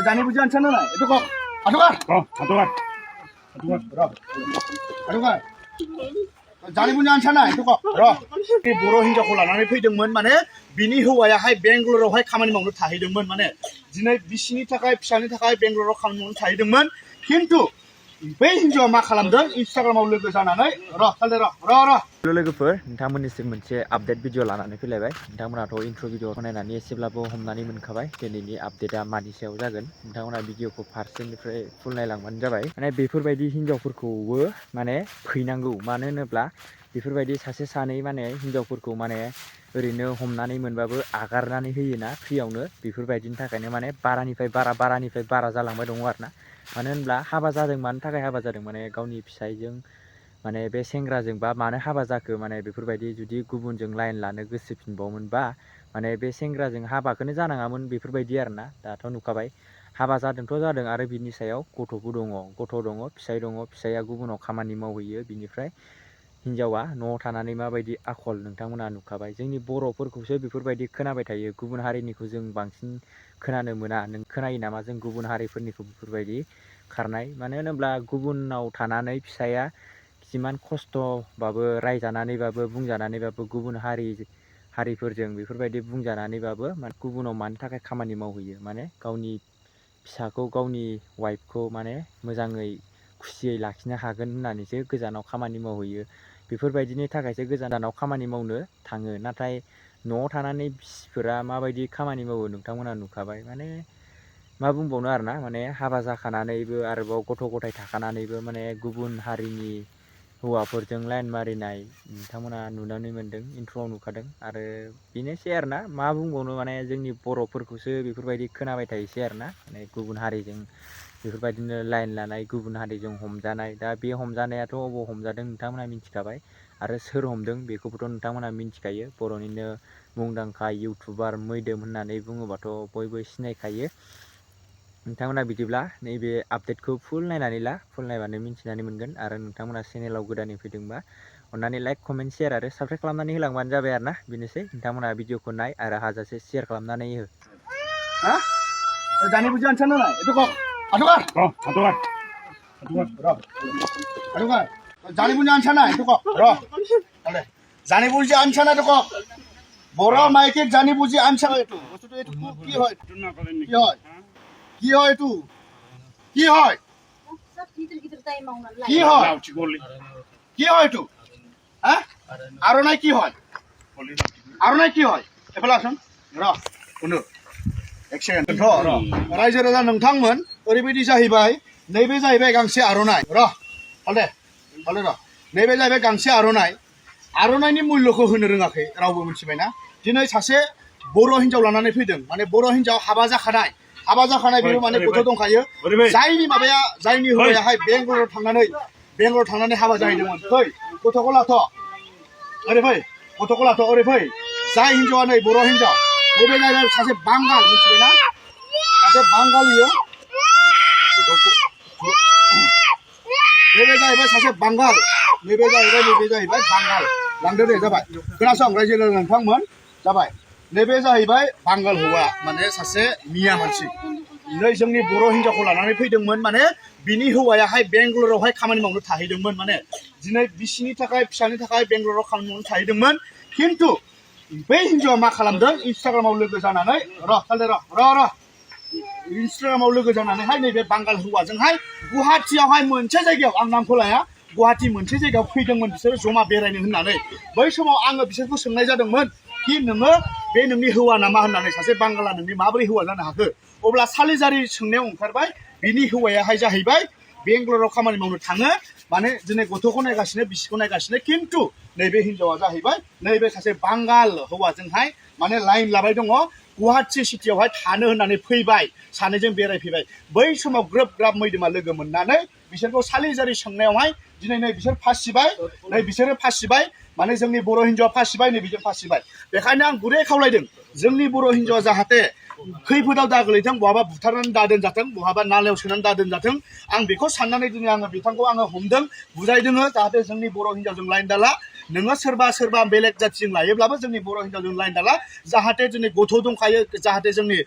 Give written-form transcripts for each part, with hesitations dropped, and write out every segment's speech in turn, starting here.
জানি বুঝি আনছ না একটু কম আটকা আটকা জানি বুঝি আনছ না একটু কম बर' हिनजावखौ लानानै फैदोंमोन माने बिनि हौवायाहाय बेंगलरावहाय खामानि मावनो थाहैदोंमोन माने दिनै बिसिनि थाखाय फिसानि थाखाय बेंगलराव खामानि मावनो थाहैदोंमोन खिन्थु बै हिनजावा मा खालामदों इन्सटाग्रामाव लोगो जानानै लोगोफोर नोंथांमोननिसिम मोनसे आपडेट भिडिअ लानानै फैलायबाय नोंथांमोनाथ' इन्ट्र' भिडिअ नायनानै एसेब्लाबो हमनानै मोनखाबाय दिनैनि आपडेटआ मानि सायाव जागोन नोंथांमोना भिडिअखौ फारसेनिफ्राय फुल नायलांबानो जाबाय माने बेफोरबायदि हिनजावफोरखौबो माने फैनांगौ मानो होनोब्ला बेफोरबायदि सासे सानै माने हिनजावफोरखौ माने ओरैनो हमनानै मोनबाबो आगारनानै होयोना फ्रियावनो बेफोरबायदिनि थाखायनो माने बारानिफ्राय बारा जालांबाय दङ आरोना मानो होनब्ला हाबा जादों मानो थाखाय हाबा जादों माने गावनि फिसायजों माने बे सेंग्राजों बा मानो हाबा जाखो माने बेफोरबायदि जुदि गुबुनजों लाइन लानो गोसोफिनबावोमोनबा माने बे सेंग्राजों हाबाखौनो जानाङामोन बेफोरबायदि आरोना दाथ' नुखाबाय हाबा जादोंथ' जादों आरो बिनि सायाव गथ'बो दङ फिसाय दङ फिसाया गुबुनाव खामानि मावहैयो बिनिफ्राय हिनजावा न'आव थानानै माबायदि आखल नोंथांमोना नुखाबाय जोंनि बर'फोरखौसो बेफोरबायदि खोनाबाय थायो गुबुन हारिनिखौ जों बांसिन खोनानो मोना नों खोनायो नामा जों गुबुन हारिफोरनिखौ बेफोरबायदि खारनाय मानो होनोब्ला गुबुनाव थानानै फिसाया जिमान खस्थ'बाबो रायजानानैबाबो बुंजानानैबाबो गुबुन हारिफोरजों बेफोरबायदि बुंजानानैबाबो माने गुबुनाव मानि थाखाय खामानि मावहैयो माने गावनि फिसाखौ गावनि वाइफखौ माने मोजाङै खुसियै लाखिनो हागोन होननानैसो गोजानाव खामानि मावहैयो बेफोरबायदिनि थाखायसो गोजानाव खामानि मावनो थाङो नाथाय न'आव थानानै बिसिफोरा माबायदि खामानि मावो नोंथांमोना नुखाबाय माने मा बुंबावनो आरोना माने हाबा जाखानानैबो आरोबाव गथ' गथाय थाखानानैबो माने गुबुन हारिनि हौवाफोरजों लाइन मारिनाय नोंथांमोना नुनानै मोन्दों इन्ट्र'आव नुखादों आरो बेनोसै आरोना मा बुंबावनो माने जोंनि बर'फोरखौसो बेफोरबायदि खोनाबाय थायोसै आरोना माने गुबुन हारिजों बेफोरबायदिनो लाइन लानाय गुबुन हारिजों हमजानाय दा बे हमजानायाथ' अबाव हमजादों नोंथांमोना मिथिखाबाय आरो सोर हमदों बेखौबोथ' नोंथांमोना मिथिखायो बर'निनो मुंदांखा इउटुबार मैदोम होननानै बुङोबाथ' बयबो सिनायखायो नोंथांमोना बिदिब्ला नैबे आपडेटखौ फुल नायनानै ला फुल नायबानो मिथिनानै मोनगोन आरो नोंथांमोना चेनेलाव गोदानै फैदोंबा अन्नानै लाइक कमेन्ट शेयार आरो साबस्क्राइब खालामनानै होलांबानो जाबाय आरोना बेनोसै नोंथांमोना भिडिअखौ नाय आरो हाजासे शेयार खालामनानै हो জানি বুঝি আনছ না একটু কম আটকা জানি বুঝি আনছ না একটু কম জানি বুঝি আনছ না একটু কম বড় মাইকে জানি বুঝি আনছ না একটু কি হয় কি হয় একটু কি হয় কি হয় কি হয় একটু হ্যাঁ আরো নাই কি হয় এফালে আসুন শুনো एक सेकेन्ड रायजो राजा नोंथांमोन ओरैबायदि जाहैबाय नैबे जाहैबाय गांसे आर'नाइ नैबे जाहैबाय गांसे आर'नाइनि मुल्यखौ होनो रोङाखै रावबो मिथिबायना दिनै सासे बर' हिनजाव लानानै फैदों माने बर' हिनजाव हाबा जाखानाय बेबो माने गथ' दंखायो जायनि हौवायाहाय बेंगलराव थांनानै हाबा जाहैदोंमोन फै गथ'खौ लाथ' ओरै फै जाय हिनजावा नै बर' हिनजाव नैबे जाहैबाय सासे बांगाल मिथिबायना सासे बांगालियो नैबे जाहैबाय सासे बांगाल नैबे जाहैबाय बांगाल लांदो दे जाबाय खोनासं रायजो राजा नोंथांमोन जाबाय नैबे जाहैबाय बांगाल हौवा माने सासे मिया मानसि नै जोंनि बर' हिनजावखौ लानानै फैदोंमोन माने बिनि हौवायाहाय बेंगलरावहाय खामानि मावनो थाहैदोंमोन माने दिनै बिसिनि थाखाय फिसानि थाखाय बेंगलराव खामानि मावनो थाहैदोंमोन खिन्थु बै हिनजावा मा खालामदों इन्सटाग्रामाव लोगो जानानै इन्सटाग्रामाव लोगो जानानैहाय नैबे बांगाल हौवाजोंहाय गुवाहाटियावहाय मोनसे जायगायाव आं नामखौ लाया गुवाहाटि मोनसे जायगायाव फैदोंमोन बिसोरो जमा बेरायनो होननानै बै समाव आङो बिसोरखौ सोंनाय जादोंमोन कि नोङो बे नोंनि हौवा नामा होननानै सासे बांगाला नोंनि माबोरै हौवा जानो हाखो अब्ला सालिजारि सोंनायाव ओंखारबाय बिनि हौवायाहाय जाहैबाय बेंगलराव खामानि मावनो थाङो माने दिनै गथ'खौ नायगासिनो बिसिखौ नायगासिनो खिन्थु नैबे हिनजावा जाहैबाय नैबे सासे बांगाल हौवाजोंहाय माने लाइन लाबाय दङ गुवाहाटि सिटियावहाय थानो होननानै फैबाय सानैजों बेरायफैबाय बै समाव ग्रोब ग्राब मैदोमा लोगो मोननानै बिसोरखौ सालिजारि सोंनायावहाय दिनै नै बिसोर फासिबाय माने जोंनि बर' हिनजावा फासिबाय नै बिजों फासिबाय बेखायनो आं गुरै खावलायदों जोंनि बर' हिनजावा जाहाथे खैफोदाव दा गोलैथों बहाबा बुथारनानै दा दोनजाथों बहाबा नालायाव सोनानै दा दोनजाथों आं बेखौ साननानै दिनै आङो बिथांखौ आङो हमदों बुजायदों जाहाथे जोंनि बर' हिन्जावजों लाइन दाला नोङो सोरबा बेलेग जाथिजों लायोब्लाबो जोंनि बर' हिन्जावजों लाइन दाला जाहाथे जोंनि गथ' दंखायो जाहाथे जोंनि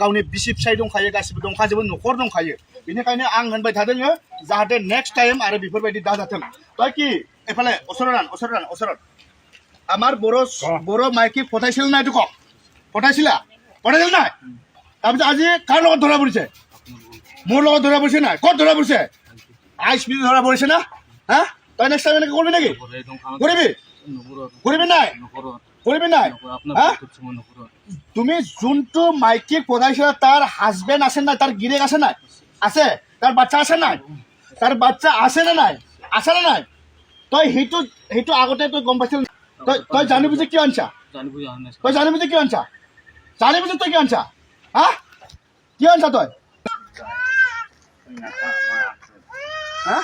गावनि बिसि फिसाय दंखायो गासिबो दंखाजोबो न'खर दंखायो बेनिखायनो आं होनबाय थादों जाहाथे नेक्स्ट टाइम आरो बेफोरबायदि दाजाथों তই কি এফালে ওচৰত আমার বড় মাইকি পঠাইছিল নাই তোক পঠাইছিল নাই তাৰপিছত আজি কাৰ লগত ধৰা পৰিছে মোৰ লগত ধৰা পৰিছে নাই ক'ত ধৰা পৰিছে আইচ বি ধৰা পৰিছে না হা তই নেক্সট টাইম এনেকৈ কৰিবি নেকি কৰিবি নাই হা তুমি যোনটো মাইকিক পঠাইছিলা তাৰ হাজবেণ্ড আছে নাই তাৰ গিৰেক আছে নাই আছে তাৰ বাচ্চা আছে নাই তাৰ বাচ্চা আছে নে নাই তই সেইটো আগতে তই গম পাইছিল তই জানি বুজি কিয় আনছা তই জানি বুজি কিয় আনছা হা কিয় আনছা তই হা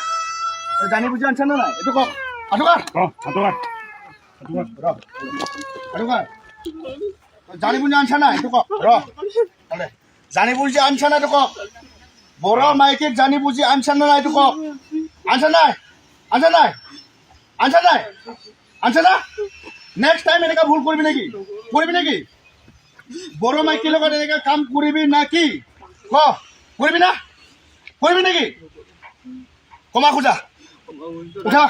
তই জানি বুজি আনছা নে নাই এইটো কক জানি বুজি আনছা নাই এইটো কক জানি বুজি আনছা নাই এইটো কক বড় মাইকিক জানি বুজি আনছা নাই এইটো কক আনছা না নেক্সট টাইম এনেকা ভুল করবি নাকি বড় মাইকির লগত এনেকা কাম করবি নাকি করবি নাকি কমা খোঁজা উঠা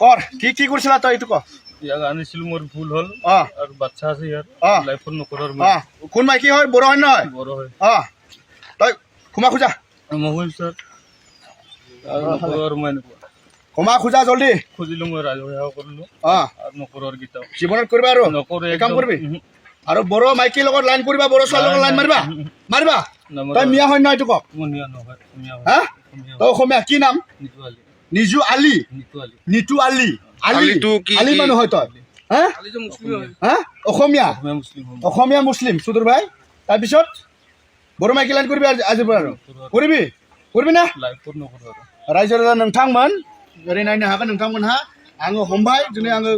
কর কি করছিলা তই এইটো ক আনিছিলো মোৰ ভুল হল আৰু বাচ্চা আছে ইয়াৰ লাইফত নকৰাৰ কোন মাইকি হয় বড় হয় নহয় বড় হয় তই ক্ষমা খোঁজা মহিল স্যার নকৰাৰ মই ক্ষমা খোঁজা জলদি খুজিলো মই ৰাজহুৱা কৰিলো আৰু নকৰাৰ গীতা জীৱনত কৰিবা আৰু নকৰে কাম কৰিবি আৰু বড় মাইকিৰ লগত লাইন কৰিবা বড় ছোৱালীৰ লগত লাইন মাৰিবা তই মিয়া হয় নহয় এইটো কক মনিয়া নহয় হা তই অসমীয়া কি নাম নিজু আলি নিতু আলি আলি মানুহ হয় তই হা অসমীয়া মুছলিম সুদূৰ ভাই তাৰপিছত বড় মাইকি লাইন কৰিবি আজিৰ পৰা আৰু কৰিবি না रायजो राजा नोंथांमोन ओरै नायनो हागोन नोंथांमोनहा आङो हमबाय दिनै आङो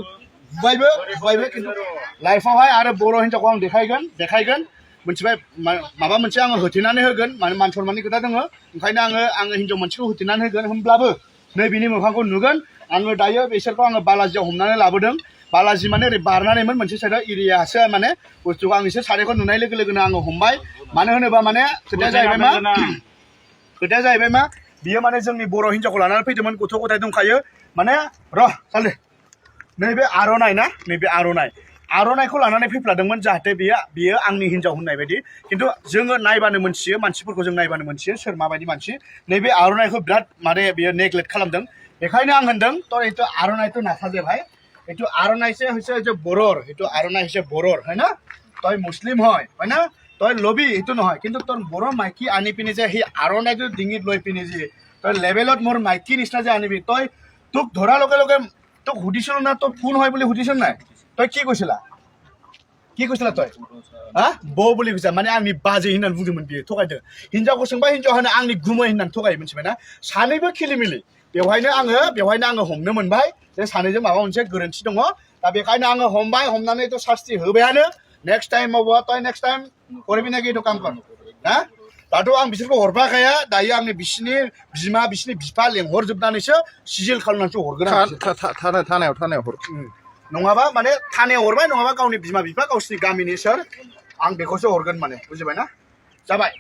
बुबायबो खिन्थु लाइफआवहाय आरो बर' हिन्जावखौ आं देखायगोन मोनथिबाय माबा मोनसे आङो होथेनानै होगोन माने मान सनमाननि खोथा दङ ओंखायनो आङो हिन्जाव मोनसेखौ होथेनानै होगोन होमब्लाबो नै बिनि मोखांखौ नुगोन आङो दायो बिसोरखौ आङो बालाजियाव हमनानै लाबोदों बालाजि माने ओरै बारनानैमोन मोनसे साइडआव एरियासो माने बुस्थुखौ आं एसे सानैखौ नुनाय लोगो लोगोनो आङो हमबाय मानो होनोबा माने खोथाया जाहैबाय मा बियो माने जोंनि बर' हिन्जावखौ लानानै फैदोंमोन गथ' गथाय दंखायो माने साले नैबे आर'नाइ ना नैबे आर'नाइखौ लानानै फैफ्लादोंमोन जाहाथे बियो आंनि हिन्जाव होननाय बायदि खिन्थु जोङो नायबानो मोनथियो मानसिफोरखौ जों नायबानो मोनथियो सोर माबायदि मानसि नैबे आर'नाइखौ बिराद माने बियो नेग्लेक्ट खालामदों बेखायनो आं होनदों तो এইটো আরনাইটো নাথাকে ভাই এইটো আরনাইছে হৈছে যে বড়ৰ এইটো আরনাই হৈছে বড়ৰ হয় না তই মুছলিম হয় না তই লবি এইটো নহয় কিন্তু তোৰ বড় মাইকি আনি পিনে যে সেই আরনাইটো ডিঙিত লৈ পিনে যে তই লেভেলত মোৰ মাইকি নিচিনা যে আনিবি তই তোক ধৰাৰ লগে লগে তোক সুধিছিল না তোৰ ফোন হয় বুলি সুধিছিল নাই তই কি কৈছিলা তই হা বৌ বুলি কৈছা মানে आंनि बाजै होननानै बुंदोंमोन बियो थगायदों हिन्जावखौ सोंबा हिन्जाव होनो आंनि गुमै होननानै थगायो मिथिबायना सानैबो खिलिमिलि बेवहायनो आङो हमनो मोनबाय जे सानैजों माबा मोनसे गोरोन्थि दङ दा बेखायनो आङो हमनानै तो शास्ति होबायानो नेक्स्ट टाइमावबो तय नेक्स्ट टाइम करबि नाকি तो काम कर हा दाथ' आं बिसोरखौ हरफाखाया दायो आंनि बिसिनि बिमा बिसिनि बिफा लेंहरजोबनानैसो सिजिल खालामनानैसो हरगोन थानायाव हर नङाबा माने थानायाव हरबाय नङाबा गावनि बिमा बिफा गावसिनि गामिनि सोर आं बेखौसो हरगोन माने बुजिबायना जाबाय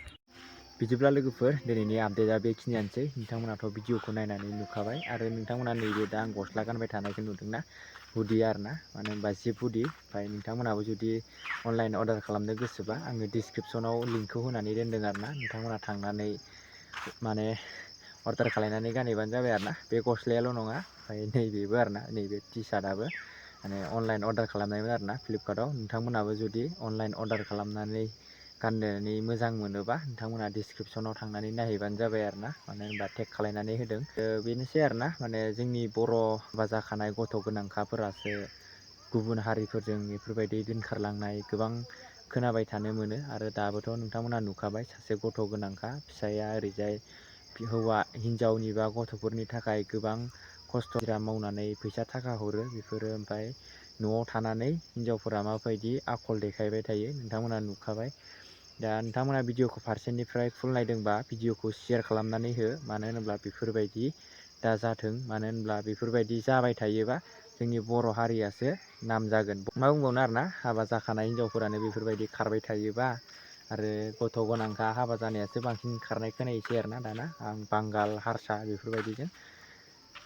बिदिब्ला लोगोफोर दिनैनि आपडेटआ बेखिनियानोसै नोंथांमोनाथ' भिडिअखौ नायनानै नुखाबाय आरो नोंथांमोना नैबे दा आं गस्ला गानबाय थानायखौ नुदोंना हुदि आरोना मानो होनबा जिप हुदि ओमफ्राय नोंथांमोनाबो जुदि अनलाइन अर्डार खालामनो गोसोबा आङो डिसक्रिपसनाव लिंकखौ होनानै दोनदों आरोना नोंथांमोना थांनानै माने अर्डार खालामनानै गानहैबानो जाबाय आरोना बे गस्लायाल' नङा ओमफ्राय नैबेबो आरोना नैबे टि सार्टआबो माने अनलाइन अर्डार खालामनायमोन आरोना फ्लिपकार्टआव नोंथांमोनाबो जुदि अनलाइन अर्डार खालामनानै गाननानै मोजां मोनोबा नोंथांमोना डिसक्रिपसनाव थांनानै नायहैबानो जाबाय आरोना मानो होनबा टेग खालायनानै होदों बेनोसै आरोना माने जोंनि बर' बा जाखानाय गथ' गोनांखाफोरासो गुबुन हारिफोरजों बेफोरबायदि दोनखारलांनाय गोबां खोनाबाय थानो मोनो आरो दाबोथ' नोंथांमोना नुखाबाय सासे गथ' गोनांखा फिसाया ओरैजाय हौवा हिन्जावनि बा गथ'फोरनि थाखाय गोबां खस्थ' मावनानै फैसा थाखा हरो बेफोरो ओमफ्राय न'आव थानानै हिन्जावफोरा माबायदि आखल देखायबाय थायो नोंथांमोना नुखाबाय दा नोंथांमोना भिडिअखौ फारसेनिफ्राय फुल नायदोंबा भिडिअखौ शेयार खालामनानै हो मानो होनोब्ला बेफोरबायदि दा जाथों मानो होनब्ला बेफोरबायदि जाबाय थायोबा जोंनि बर' हारियासो नाम जागोन मा बुंबावनो आरोना हाबा जाखानाय हिन्जावफोरानो बेफोरबायदि खारबाय थायोबा आरो गथ' गोनांखा हाबा जानायासो बांसिन खारनाय खोनायोसै आरोना दाना आं बांगाल हारसा बेफोरबायदिजों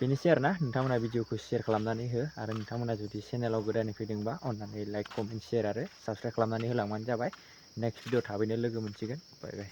बेनोसै आरोना नोंथांमोना भिडिअखौ शेयार खालामनानै हो आरो नोंथांमोना जुदि चेनेलाव गोदानै फैदोंबा अननानै लाइक कमेन्ट शेयार आरो साबस्क्राइब खालामनानै होलांबानो जाबाय नेक्स्ट भिडिअ थाबैनो लोगो मोनसिगोन बाय बाय।